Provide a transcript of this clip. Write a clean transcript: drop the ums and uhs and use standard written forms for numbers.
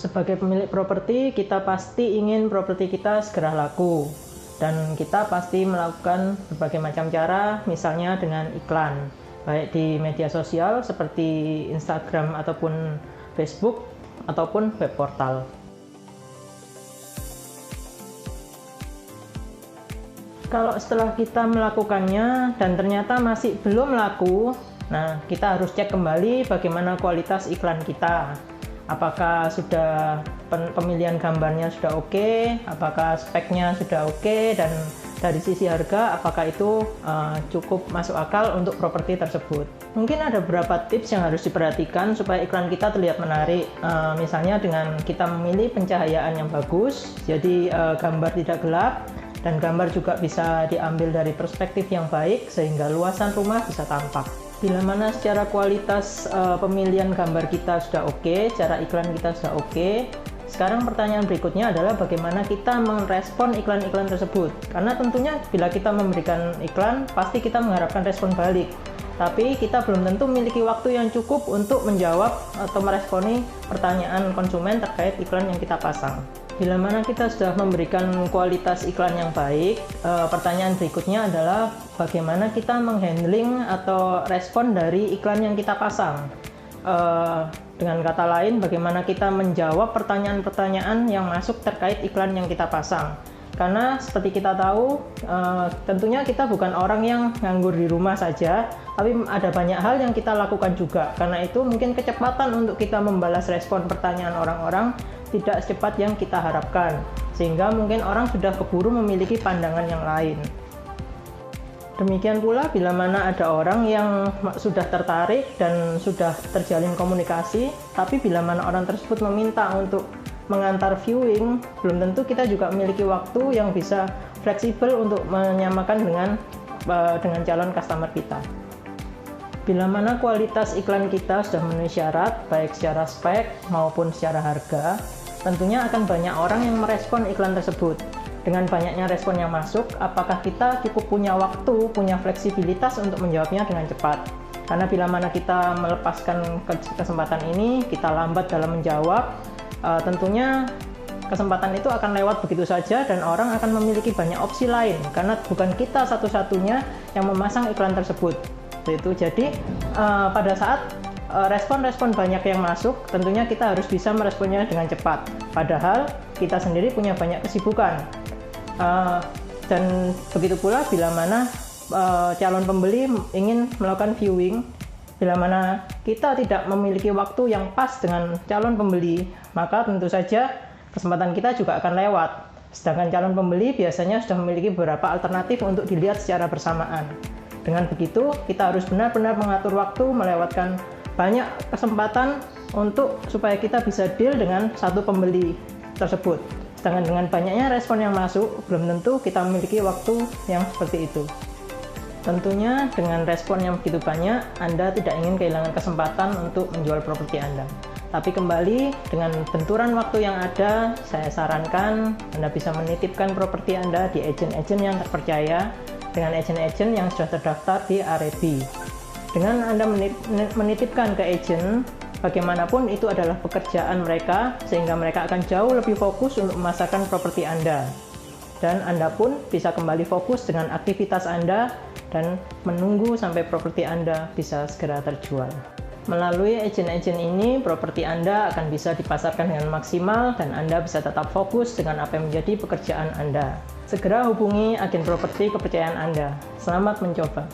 Sebagai pemilik properti, kita pasti ingin properti kita segera laku. Dan kita pasti melakukan berbagai macam cara, misalnya dengan iklan, baik di media sosial seperti Instagram ataupun Facebook, ataupun web portal. Kalau setelah kita melakukannya dan ternyata masih belum laku, nah kita harus cek kembali bagaimana kualitas iklan kita. Apakah sudah pemilihan gambarnya sudah oke, apakah speknya sudah oke, dan dari sisi harga apakah itu cukup masuk akal untuk properti tersebut. Mungkin ada beberapa tips yang harus diperhatikan supaya iklan kita terlihat menarik. Misalnya dengan kita memilih pencahayaan yang bagus, jadi gambar tidak gelap, dan gambar juga bisa diambil dari perspektif yang baik sehingga luasan rumah bisa tampak. Bila mana secara kualitas pemilihan gambar kita sudah oke, cara iklan kita sudah oke, sekarang pertanyaan berikutnya adalah bagaimana kita merespon iklan-iklan tersebut. Karena tentunya bila kita memberikan iklan, pasti kita mengharapkan respon balik. Tapi kita belum tentu memiliki waktu yang cukup untuk menjawab atau meresponi pertanyaan konsumen terkait iklan yang kita pasang. Bila mana kita sudah memberikan kualitas iklan yang baik, pertanyaan berikutnya adalah bagaimana kita menghandling atau respon dari iklan yang kita pasang. Dengan kata lain, bagaimana kita menjawab pertanyaan-pertanyaan yang masuk terkait iklan yang kita pasang. Karena seperti kita tahu, tentunya kita bukan orang yang nganggur di rumah saja, tapi ada banyak hal yang kita lakukan juga. Karena itu mungkin kecepatan untuk kita membalas respon pertanyaan orang-orang tidak secepat yang kita harapkan, sehingga mungkin orang sudah keburu memiliki pandangan yang lain. Demikian pula bila mana ada orang yang sudah tertarik dan sudah terjalin komunikasi, tapi bila mana orang tersebut meminta untuk mengantar viewing, belum tentu kita juga memiliki waktu yang bisa fleksibel untuk menyamakan dengan calon customer kita. Bila mana kualitas iklan kita sudah memenuhi syarat, baik secara spek maupun secara harga, tentunya akan banyak orang yang merespon iklan tersebut. Dengan banyaknya respon yang masuk, apakah kita cukup punya waktu, punya fleksibilitas untuk menjawabnya dengan cepat? Karena bila mana kita melepaskan kesempatan ini, kita lambat dalam menjawab, tentunya kesempatan itu akan lewat begitu saja dan orang akan memiliki banyak opsi lain, karena bukan kita satu-satunya yang memasang iklan tersebut. Jadi pada saat respon-respon banyak yang masuk, tentunya kita harus bisa meresponnya dengan cepat. Padahal kita sendiri punya banyak kesibukan. Dan begitu pula bila mana calon pembeli ingin melakukan viewing, bila mana kita tidak memiliki waktu yang pas dengan calon pembeli, maka tentu saja kesempatan kita juga akan lewat. Sedangkan calon pembeli biasanya sudah memiliki beberapa alternatif untuk dilihat secara bersamaan. Dengan begitu, kita harus benar-benar mengatur waktu, melewatkan banyak kesempatan supaya kita bisa deal dengan satu pembeli tersebut. Sedangkan dengan banyaknya respon yang masuk, belum tentu kita memiliki waktu yang seperti itu. Tentunya dengan respon yang begitu banyak, Anda tidak ingin kehilangan kesempatan untuk menjual properti Anda. Tapi kembali, dengan benturan waktu yang ada, saya sarankan Anda bisa menitipkan properti Anda di agen-agen yang terpercaya, dengan agen-agen yang sudah terdaftar di REB. Dengan Anda menitipkan ke agen, bagaimanapun itu adalah pekerjaan mereka, sehingga mereka akan jauh lebih fokus untuk memasarkan properti Anda. Dan Anda pun bisa kembali fokus dengan aktivitas Anda dan menunggu sampai properti Anda bisa segera terjual. Melalui agen-agen ini, properti Anda akan bisa dipasarkan dengan maksimal dan Anda bisa tetap fokus dengan apa yang menjadi pekerjaan Anda. Segera hubungi agen properti kepercayaan Anda. Selamat mencoba.